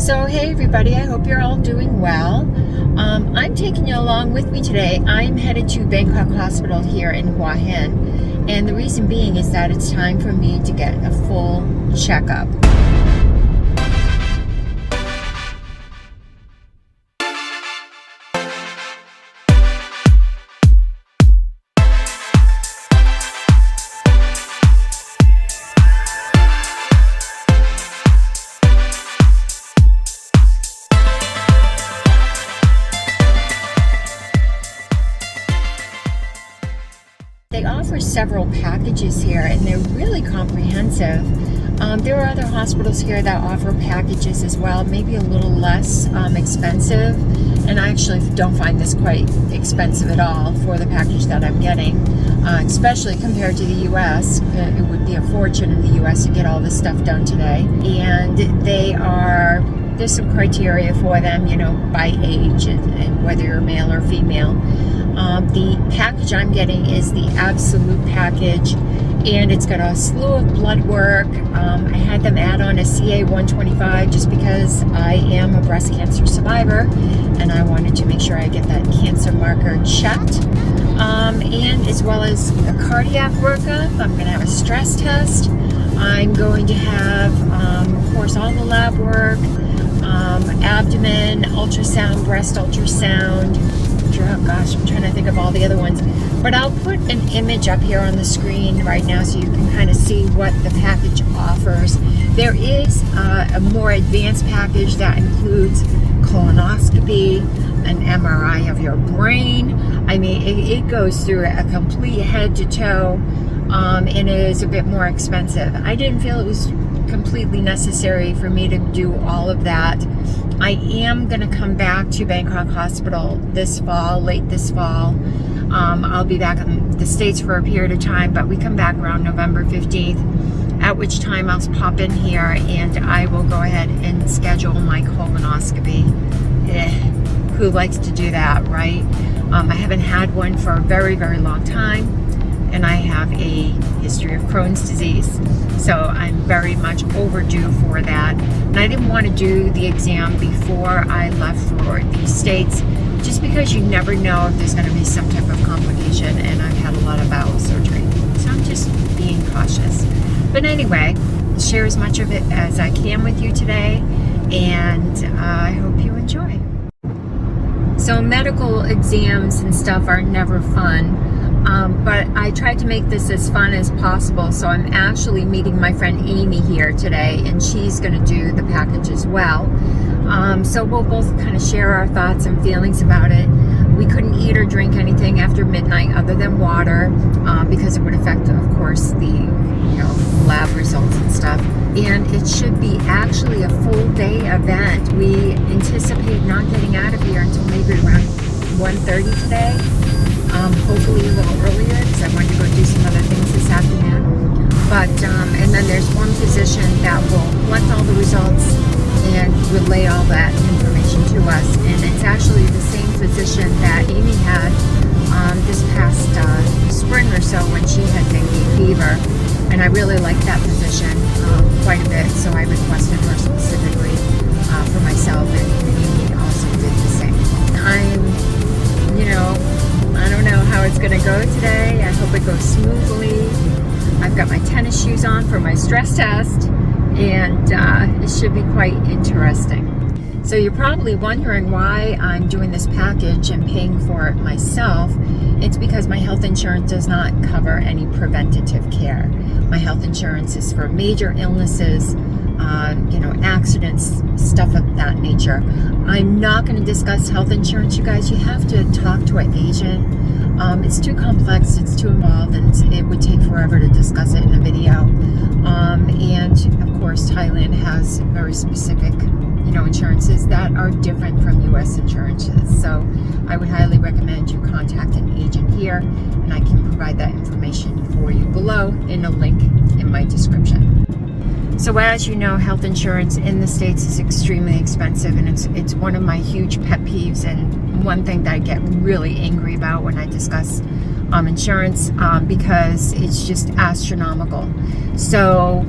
So hey everybody, I hope you're all doing well. I'm taking you along with me today. I'm headed to Bangkok Hospital here in Hua Hin, and the reason being is that it's time for me to get a full checkup. They offer several packages here, and they're really comprehensive. There are other hospitals here that offer packages as well, maybe a little less expensive, and I actually don't find this quite expensive at all for the package that I'm getting, especially compared to the US. It would be a fortune in the US to get all this stuff done today, and there's some criteria for them, by age and whether you're male or female. The package I'm getting is the absolute package, and it's got a slew of blood work. I had them add on a CA-125 just because I am a breast cancer survivor, and I wanted to make sure I get that cancer marker checked. And as well as a cardiac workup, I'm going to have a stress test. I'm going to have, of course, all the lab work, abdomen, ultrasound, breast ultrasound. Oh gosh, I'm trying to think of all the other ones. But I'll put an image up here on the screen right now so you can kind of see what the package offers. There is a more advanced package that includes colonoscopy, an MRI of your brain. I mean, it goes through a complete head to toe, and it is a bit more expensive. I didn't feel it was completely necessary for me to do all of that. I am going to come back to Bangkok Hospital this fall, late this fall. I'll be back in the States for a period of time, but we come back around November 15th, at which time I'll pop in here and I will go ahead and schedule my colonoscopy. Who likes to do that, right? I haven't had one for a very, very long time, and I have a history of Crohn's disease. So I'm very much overdue for that. And I didn't want to do the exam before I left for the States, just because you never know if there's going to be some type of complication, and I've had a lot of bowel surgery. So I'm just being cautious. But anyway, share as much of it as I can with you today, and I hope you enjoy. So medical exams and stuff are never fun. But I tried to make this as fun as possible, so I'm actually meeting my friend Amy here today, and she's going to do the package as well. So we'll both kind of share our thoughts and feelings about it. We couldn't eat or drink anything after midnight other than water, because it would affect, of course, the lab results and stuff. And it should be actually a full day event. We anticipate not getting out of here until maybe around 1:30 today. Hopefully a little earlier, because I wanted to go do some other things this afternoon. But, and then there's one physician that will collect all the results and relay all that information to us. And it's actually the same physician that Amy had this past spring or so when she had dengue fever. And I really like that physician quite a bit, so I requested her specifically for myself, and Amy also did the same. I don't know how it's going to go today. I hope it goes smoothly. I've got my tennis shoes on for my stress test, and it should be quite interesting. So you're probably wondering why I'm doing this package and paying for it myself. It's because my health insurance does not cover any preventative care. My health insurance is for major illnesses, accidents, stuff of that nature. I'm not going to discuss health insurance, you guys. You have to talk to an agent. It's too complex, it's too involved, and it would take forever to discuss it in a video. And of course, Thailand has very specific, insurances that are different from U.S. insurances. So I would highly recommend you contact an agent here, and I can provide that information for you below in a link in my description. So as you know, health insurance in the States is extremely expensive, and it's one of my huge pet peeves, and one thing that I get really angry about when I discuss insurance, because it's just astronomical. So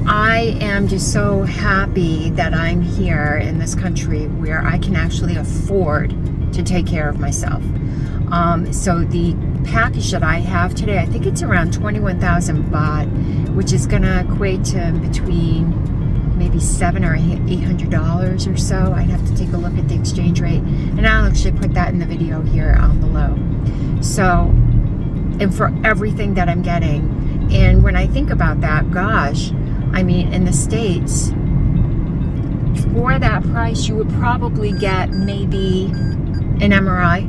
I am just so happy that I'm here in this country where I can actually afford to take care of myself. So the package that I have today, I think it's around 21,000 baht, which is going to equate to between maybe $700 or $800 or so. I'd have to take a look at the exchange rate, and I'll actually put that in the video here below. So, and for everything that I'm getting, and when I think about that, gosh, I mean, in the States, for that price, you would probably get maybe an MRI,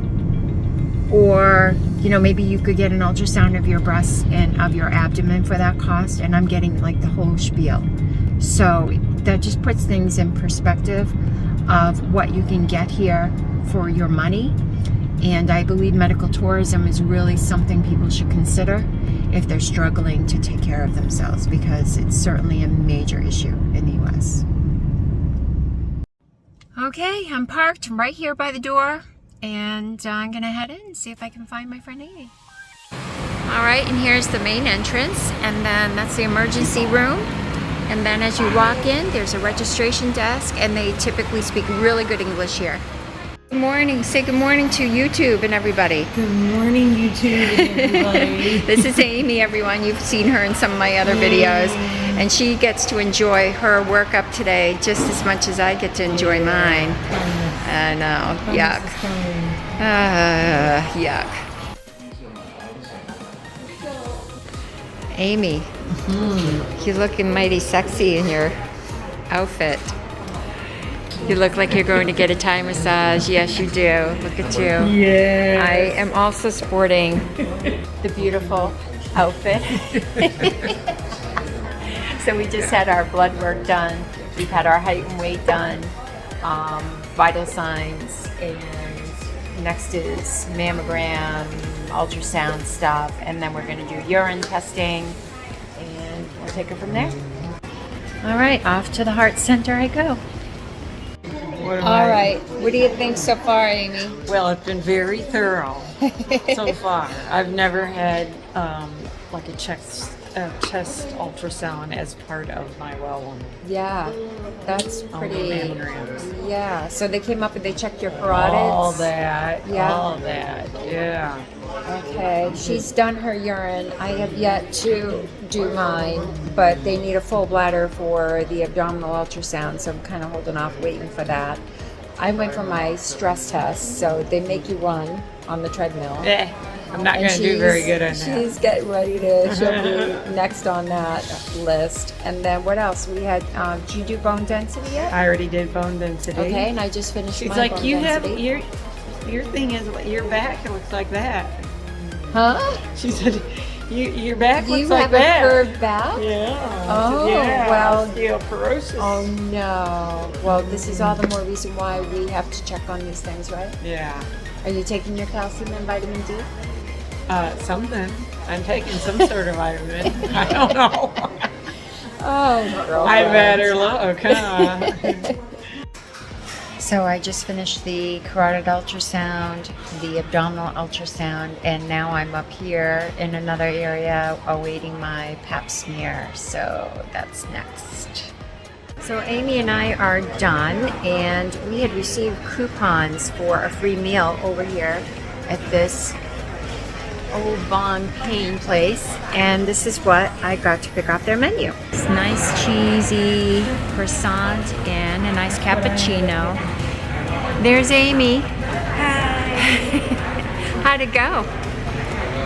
or, you know, maybe you could get an ultrasound of your breasts and of your abdomen for that cost, and I'm getting like the whole spiel. So that just puts things in perspective of what you can get here for your money. And I believe medical tourism is really something people should consider if they're struggling to take care of themselves, because it's certainly a major issue in the US. Okay, I'm parked right here by the door, and I'm gonna head in and see if I can find my friend Amy. All right, and here's the main entrance, and then that's the emergency room. And then as you walk in, there's a registration desk, and they typically speak really good English here. Good morning. Say good morning to YouTube and everybody. Good morning, YouTube and everybody. This is Amy, everyone. You've seen her in some of my other videos, and she gets to enjoy her workup today just as much as I get to enjoy mine. I know. Yuck. Yuck. Amy, you're looking mighty sexy in your outfit. You look like you're going to get a Thai massage. Yes, you do. Look at you. Yes. I am also sporting the beautiful outfit. So we just had our blood work done. We've had our height and weight done, vital signs, and next is mammogram, ultrasound stuff, and then we're going to do urine testing, and we'll take it from there. All right, off to the heart center I go. All right, what do you think so far, Amy? Well, it's been very thorough so far. I've never had like a chest ultrasound as part of my well woman. Yeah, that's pretty. Mammograms. Yeah, so they came up and they checked your carotids. All that. Yeah. All that. Yeah. Okay, she's done her urine. I have yet to do mine, but they need a full bladder for the abdominal ultrasound, so I'm kind of holding off waiting for that. I went for my stress test, so they make you run on the treadmill. I'm not going to do very good on that. She's getting ready to, she'll be next on that list. And then what else? We had, did you do bone density yet? I already did bone density. Okay, and I just finished She's my like, bone you density. have, your thing is, your back looks like that. Huh? She said, your back Do you looks like have that. a curved back? Yeah. Oh, yeah, well. osteoporosis. Oh, no. Well, this is all the more reason why we have to check on these things, right? Yeah. Are you taking your calcium and vitamin D? Something. I'm taking some sort of vitamin. I don't know. Oh, girl. I better look, huh? So I just finished the carotid ultrasound, the abdominal ultrasound, and now I'm up here in another area awaiting my pap smear. So that's next. So Amy and I are done, and we had received coupons for a free meal over here at this Old Bond Pain place, and this is what I got to pick off their menu. It's nice cheesy croissant and a nice cappuccino. There's Amy. Hi. How'd it go?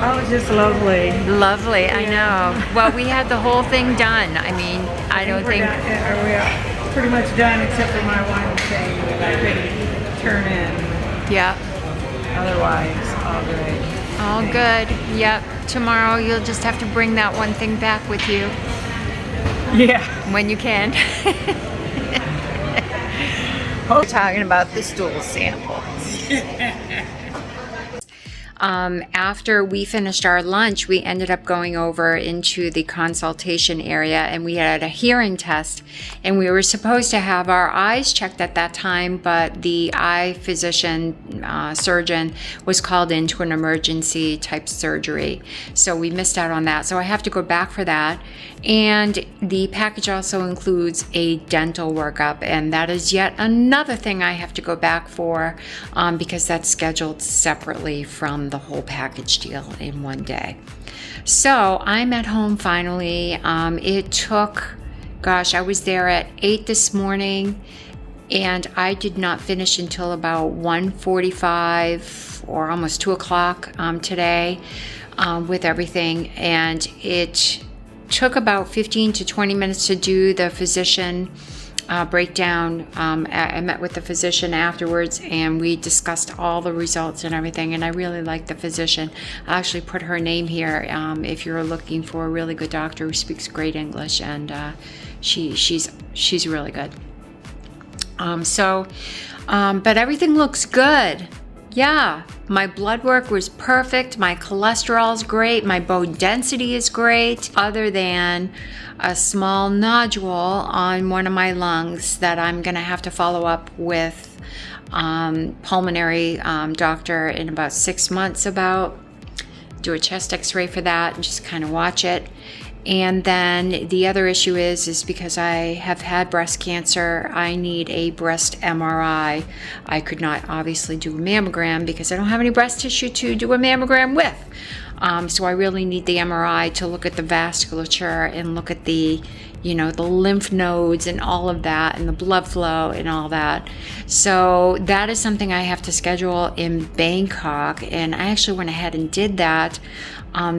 Oh, just lovely. Lovely, I know. Well, we had the whole thing done. I mean, I don't think... We're pretty much done except for my one thing that I can turn in. Yeah. Otherwise, all great. All good. Yep. Tomorrow you'll just have to bring that one thing back with you. Yeah. When you can. We're talking about the stool sample. After we finished our lunch, we ended up going over into the consultation area, and we had a hearing test, and we were supposed to have our eyes checked at that time, but the eye physician surgeon was called into an emergency type surgery. So we missed out on that. So I have to go back for that. And the package also includes a dental workup. And that is yet another thing I have to go back for because that's scheduled separately from the whole package deal in one day. So I'm at home finally. It took, I was there at 8 this morning, and I did not finish until about 1:45 or almost 2 o'clock today with everything. And it took about 15 to 20 minutes to do the physician breakdown. I met with the physician afterwards, and we discussed all the results and everything, and I really liked the physician. I actually put her name here if you're looking for a really good doctor who speaks great English, and she's really good. But everything looks good. Yeah, my blood work was perfect. My cholesterol's great. My bone density is great, other than a small nodule on one of my lungs that I'm going to have to follow up with pulmonary doctor in about 6 months about. Do a chest x-ray for that and just kind of watch it. And then the other issue is because I have had breast cancer, I need a breast MRI. I could not obviously do a mammogram because I don't have any breast tissue to do a mammogram with. So I really need the MRI to look at the vasculature and look at the lymph nodes and all of that, and the blood flow and all that. So that is something I have to schedule in Bangkok, and I actually went ahead and did that.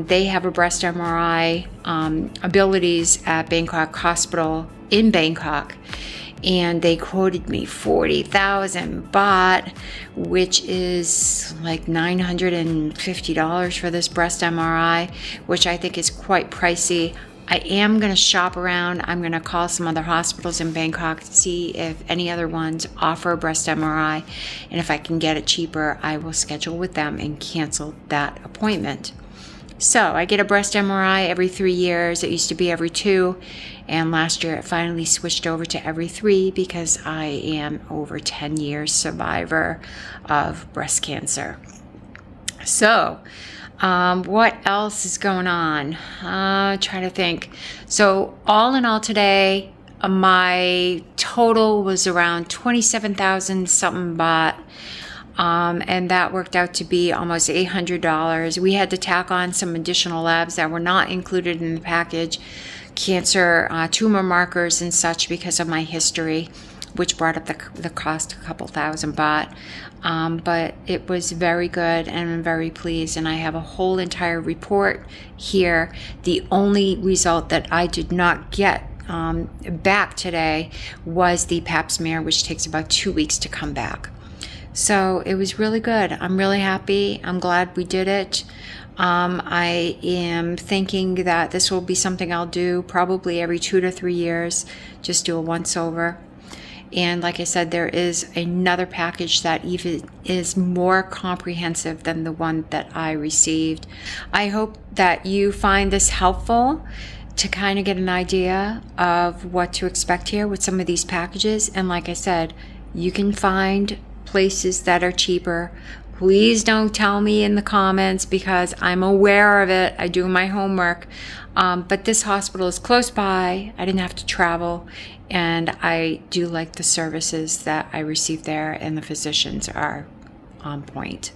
They have a breast MRI abilities at Bangkok Hospital in Bangkok, and they quoted me 40,000 baht, which is like $950 for this breast MRI, which I think is quite pricey. I am going to shop around. I'm going to call some other hospitals in Bangkok to see if any other ones offer a breast MRI, and if I can get it cheaper, I will schedule with them and cancel that appointment. So I get a breast MRI every 3 years. It used to be every 2, and last year it finally switched over to every 3 because I am over 10 years survivor of breast cancer. So what else is going on? Try to think. So all in all today, my total was around 27,000 something baht. And that worked out to be almost $800. We had to tack on some additional labs that were not included in the package, cancer, tumor markers and such, because of my history, which brought up the cost a couple thousand baht. But it was very good, and I'm very pleased, and I have a whole entire report here. The only result that I did not get back today was the pap smear, which takes about 2 weeks to come back. So it was really good. I'm really happy. I'm glad we did it. I am thinking that this will be something I'll do probably every 2 to 3 years, just do a once over. And like I said, there is another package that even is more comprehensive than the one that I received. I hope that you find this helpful to kind of get an idea of what to expect here with some of these packages. And like I said, you can find places that are cheaper. Please don't tell me in the comments, because I'm aware of it. I do my homework. But this hospital is close by. I didn't have to travel. And I do like the services that I received there, and the physicians are on point.